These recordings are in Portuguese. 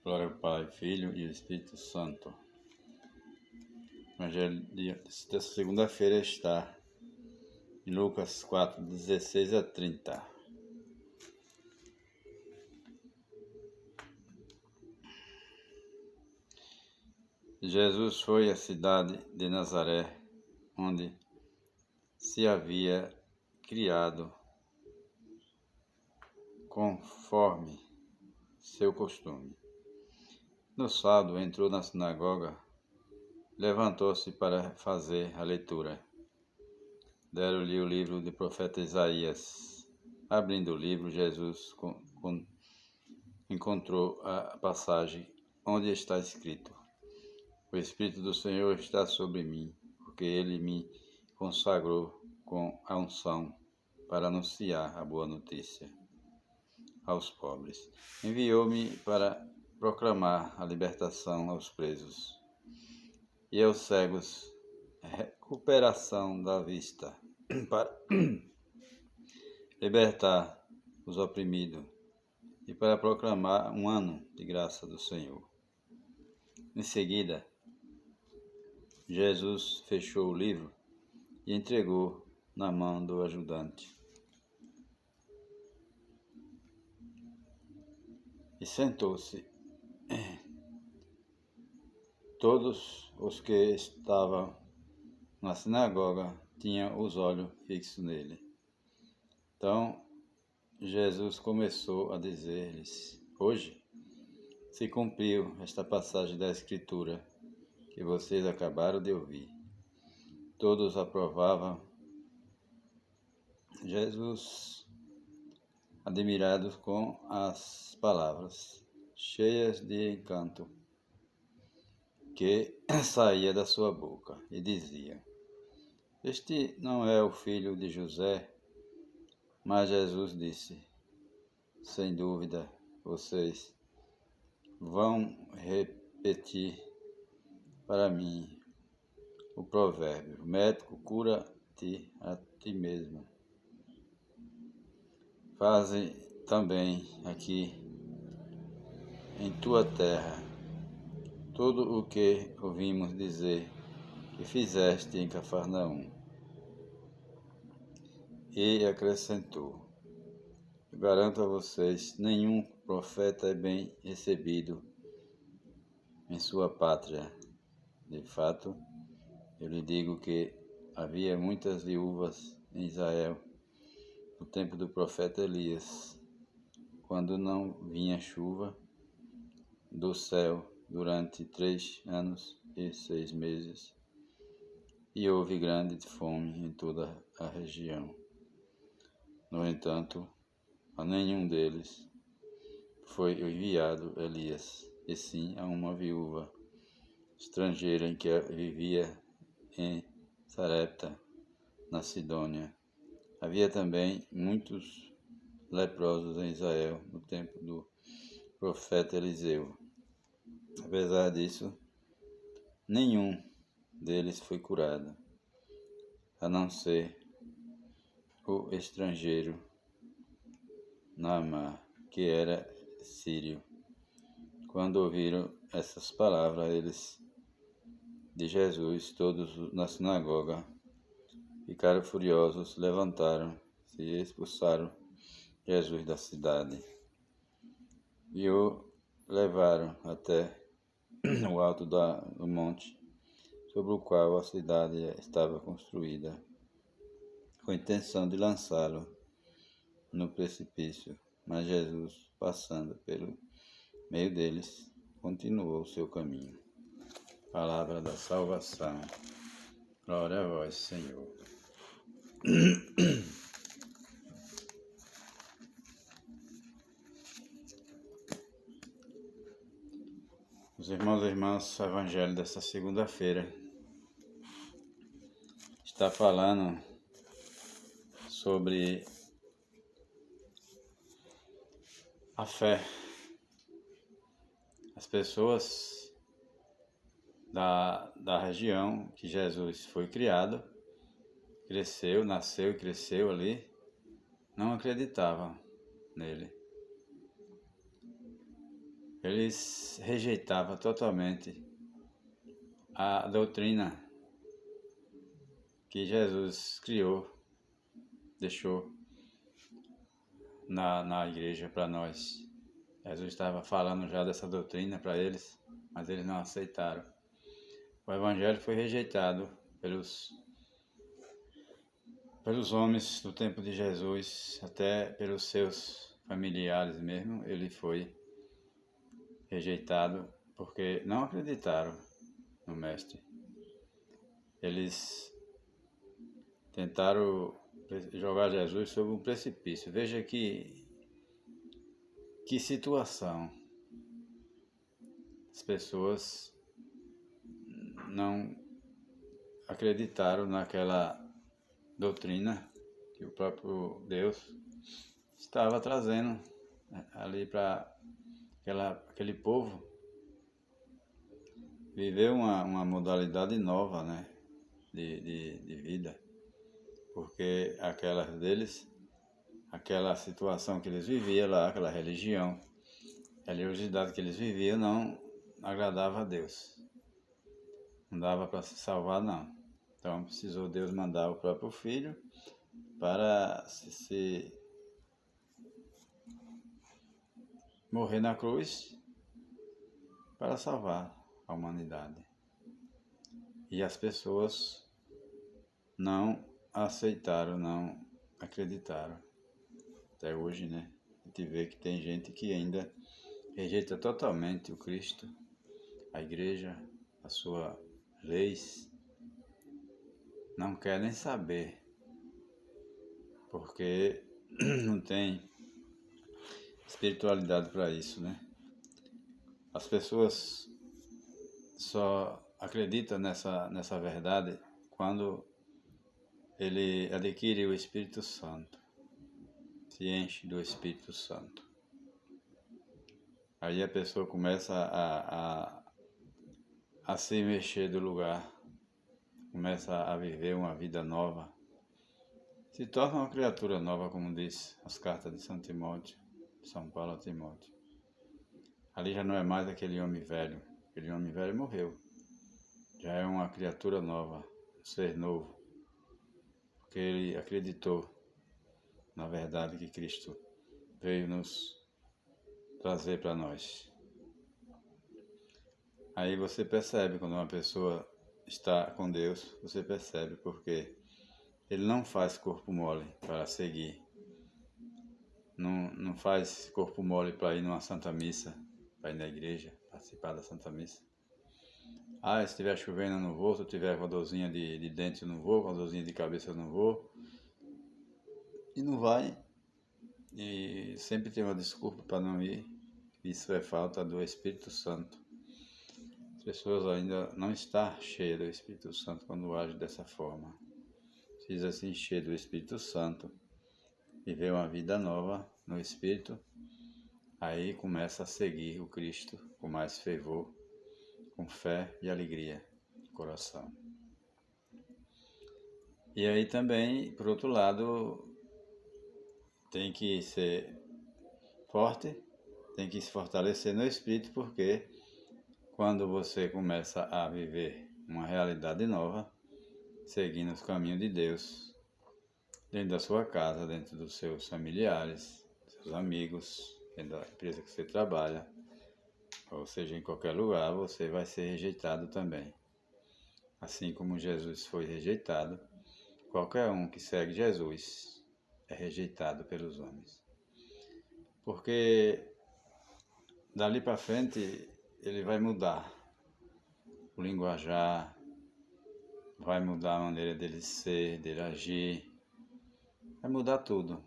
Glória ao Pai, Filho e Espírito Santo. O Evangelho desta segunda-feira está em Lucas 4, 16 a 30. Jesus foi à cidade de Nazaré, onde se havia criado conforme seu costume. No sábado entrou na sinagoga, levantou-se para fazer a leitura. Deram-lhe o livro do profeta Isaías. Abrindo o livro, Jesus encontrou a passagem onde está escrito: O Espírito do Senhor está sobre mim, porque Ele me consagrou com a unção para anunciar a boa notícia aos pobres. Enviou-me para proclamar a libertação aos presos e aos cegos recuperação da vista, para libertar os oprimidos e para proclamar um ano de graça do Senhor. Em seguida, Jesus fechou o livro e entregou na mão do ajudante. E sentou-se. Todos os que estavam na sinagoga tinham os olhos fixos nele. Então, Jesus começou a dizer-lhes: Hoje se cumpriu esta passagem da Escritura que vocês acabaram de ouvir. Todos aprovavam. Jesus, admirados com as palavras cheias de encanto que saía da sua boca, e dizia: Este não é o filho de José? Mas Jesus disse: Sem dúvida, vocês vão repetir para mim o provérbio: médico, cura-te a ti mesmo. Faze também aqui em tua terra tudo o que ouvimos dizer que fizeste em Cafarnaum. E acrescentou: Eu garanto a vocês, nenhum profeta é bem recebido em sua pátria. De fato, eu lhe digo que havia muitas viúvas em Israel no tempo do profeta Elias, quando não vinha chuva do céu durante 3 anos e 6 meses, e houve grande fome em toda a região. No entanto, a nenhum deles foi enviado Elias, e sim a uma viúva estrangeira em que vivia em Sarepta, na Sidônia. Havia também muitos leprosos em Israel no tempo do profeta Eliseu. Apesar disso, nenhum deles foi curado, a não ser o estrangeiro Naamã, que era sírio. Quando ouviram essas palavras de Jesus, todos na sinagoga ficaram furiosos, levantaram-se e expulsaram Jesus da cidade. E o levaram até o alto do monte, sobre o qual a cidade estava construída, com a intenção de lançá-lo no precipício. Mas Jesus, passando pelo meio deles, continuou o seu caminho. Palavra da salvação. Glória a vós, Senhor. Os irmãos e irmãs, o Evangelho desta segunda-feira está falando sobre a fé. As pessoas da região que Jesus foi criado, nasceu e cresceu ali, não acreditavam nele. eles rejeitavam totalmente a doutrina que Jesus criou, deixou na igreja para nós. Jesus estava falando já dessa doutrina para eles, mas eles não aceitaram. O Evangelho foi rejeitado pelos homens do tempo de Jesus, até pelos seus familiares mesmo. Ele foi rejeitado porque não acreditaram no Mestre. Eles tentaram jogar Jesus sobre um precipício. Veja que situação. As pessoas não acreditaram naquela doutrina que o próprio Deus estava trazendo ali para aquele povo viver uma modalidade nova, né, de vida, porque aquela situação que eles viviam lá, aquela religiosidade que eles viviam não agradava a Deus. Não dava para se salvar, não. Então precisou Deus mandar o próprio Filho para se morrer na cruz para salvar a humanidade. E as pessoas não aceitaram, não acreditaram. Até hoje, né? A gente vê que tem gente que ainda rejeita totalmente o Cristo, a igreja, as suas leis. Não quer nem saber, porque não tem espiritualidade para isso, né? As pessoas só acreditam nessa verdade quando ele adquire o Espírito Santo, se enche do Espírito Santo. Aí a pessoa começa a se mexer do lugar, começa a viver uma vida nova, se torna uma criatura nova, como diz as cartas de São Timóteo, São Paulo a Timóteo. Ali já não é mais aquele homem velho morreu, já é uma criatura nova, um ser novo, porque ele acreditou na verdade que Cristo veio nos trazer para nós. Aí você percebe quando uma pessoa está com Deus, você percebe porque ele não faz corpo mole para seguir. Não faz corpo mole para ir numa Santa Missa, para ir na igreja, participar da Santa Missa. Se estiver chovendo eu não vou, se eu tiver com a dorzinha de dente eu não vou, com a dorzinha de cabeça eu não vou. E não vai. E sempre tem uma desculpa para não ir. Isso é falta do Espírito Santo. As pessoas ainda não estão cheias do Espírito Santo quando agem dessa forma. Precisa se encher do Espírito Santo, viver uma vida nova no Espírito, aí começa a seguir o Cristo com mais fervor, com fé e alegria no coração. E aí também, por outro lado, tem que ser forte, tem que se fortalecer no Espírito, porque quando você começa a viver uma realidade nova, seguindo os caminhos de Deus, dentro da sua casa, dentro dos seus familiares, seus amigos, dentro da empresa que você trabalha, ou seja, em qualquer lugar, você vai ser rejeitado também. Assim como Jesus foi rejeitado, qualquer um que segue Jesus é rejeitado pelos homens. Porque dali para frente ele vai mudar o linguajar, vai mudar a maneira dele ser, dele agir, vai mudar tudo.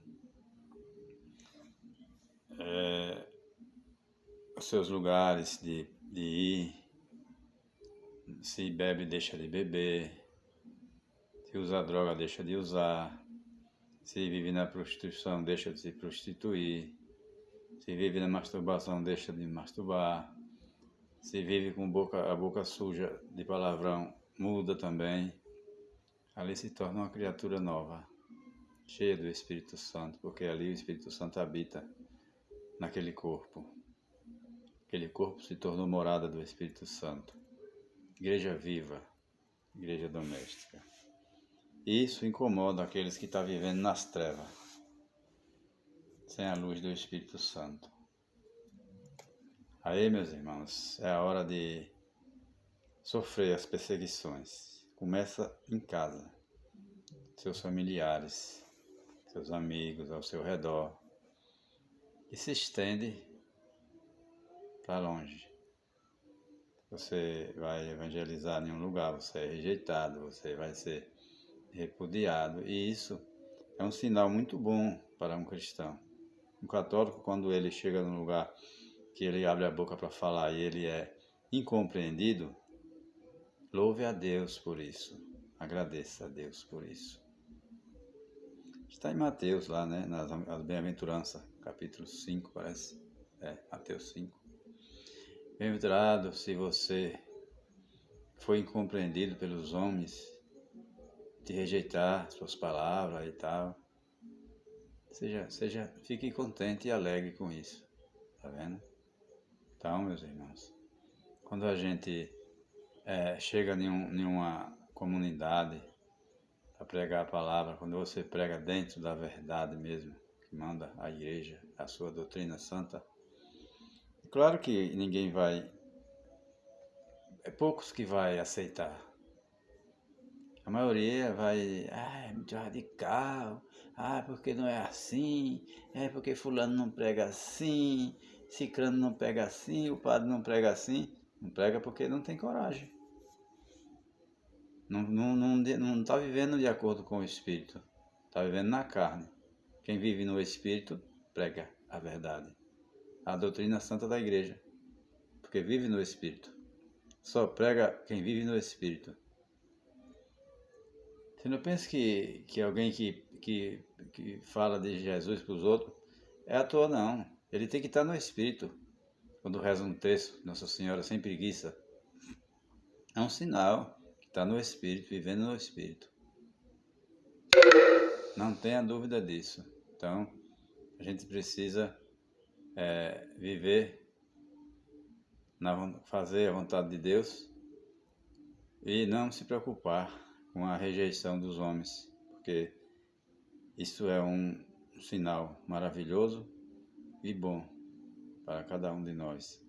Os seus lugares de ir, se bebe, deixa de beber, se usa droga, deixa de usar, se vive na prostituição, deixa de se prostituir, se vive na masturbação, deixa de masturbar, se vive com a boca suja de palavrão, muda também. Ali se torna uma criatura nova, cheia do Espírito Santo, porque ali o Espírito Santo habita naquele corpo. aquele corpo se tornou morada do Espírito Santo. Igreja viva, igreja doméstica. E isso incomoda aqueles que estão vivendo nas trevas, sem a luz do Espírito Santo. Aí, meus irmãos, é a hora de sofrer as perseguições. Começa em casa, seus familiares, seus amigos ao seu redor, e se estende para longe. Você vai evangelizar em um lugar, você é rejeitado, você vai ser repudiado, e isso é um sinal muito bom para um cristão. Um católico, quando ele chega num lugar que ele abre a boca para falar e ele é incompreendido, louve a Deus por isso, agradeça a Deus por isso. Está em Mateus lá, né, nas Bem-aventuranças, capítulo 5, parece, Mateus 5. Bem-aventurado se você foi incompreendido pelos homens, te rejeitar suas palavras e tal. Fique contente e alegre com isso, tá vendo? Então, meus irmãos, quando a gente chega em uma comunidade para pregar a palavra, quando você prega dentro da verdade mesmo, que manda a igreja, a sua doutrina santa, claro que ninguém vai, poucos que vai aceitar. A maioria vai, é muito radical, porque não é assim, porque fulano não prega assim, ciclano não prega assim, o padre não prega assim. Não prega porque não tem coragem. Não está vivendo de acordo com o Espírito, está vivendo na carne. Quem vive no Espírito prega a verdade, a doutrina santa da igreja, porque vive no Espírito. Só prega quem vive no Espírito. Você não pensa que alguém que fala de Jesus para os outros é à toa, não. Ele tem que estar no Espírito. Quando reza um texto, Nossa Senhora sem preguiça, é um sinal que está no Espírito, vivendo no Espírito. Não tenha dúvida disso. Então, a gente precisa viver, fazer a vontade de Deus e não se preocupar com a rejeição dos homens, porque isso é um sinal maravilhoso e bom para cada um de nós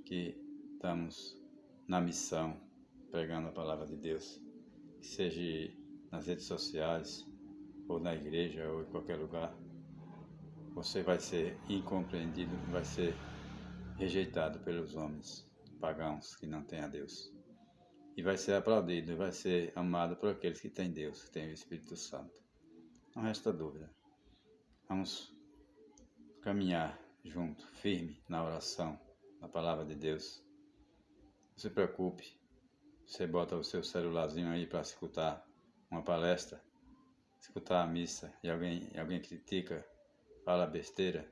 que estamos na missão, pregando a palavra de Deus, que seja nas redes sociais, ou na igreja, ou em qualquer lugar. Você vai ser incompreendido, vai ser rejeitado pelos homens pagãos que não têm a Deus. E vai ser aplaudido, e vai ser amado por aqueles que têm Deus, que têm o Espírito Santo. Não resta dúvida. Vamos caminhar junto, firme na oração, na palavra de Deus. Não se preocupe. Você bota o seu celularzinho aí para escutar uma palestra, escutar a missa, e alguém critica, fala besteira.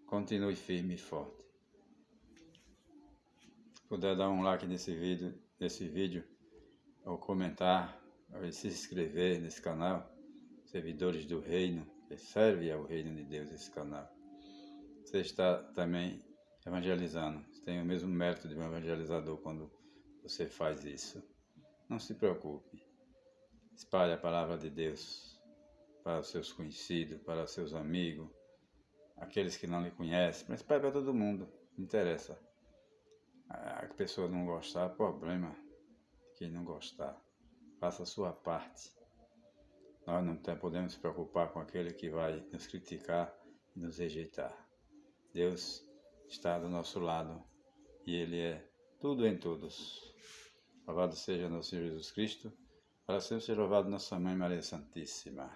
Continue firme e forte. Se puder dar um like nesse vídeo, ou comentar, ou se inscrever nesse canal, servidores do reino, que serve ao reino de Deus esse canal. Você está também evangelizando, você tem o mesmo mérito de um evangelizador quando você faz isso. Não se preocupe, espalhe a palavra de Deus para os seus conhecidos, para os seus amigos, aqueles que não lhe conhecem, mas espalhe para todo mundo, não interessa. A pessoa não gostar, problema de quem não gostar, faça a sua parte. Nós não podemos nos preocupar com aquele que vai nos criticar e nos rejeitar. Deus está do nosso lado e Ele é tudo em todos. Louvado seja nosso Senhor Jesus Cristo, para sempre ser louvado nossa Mãe Maria Santíssima.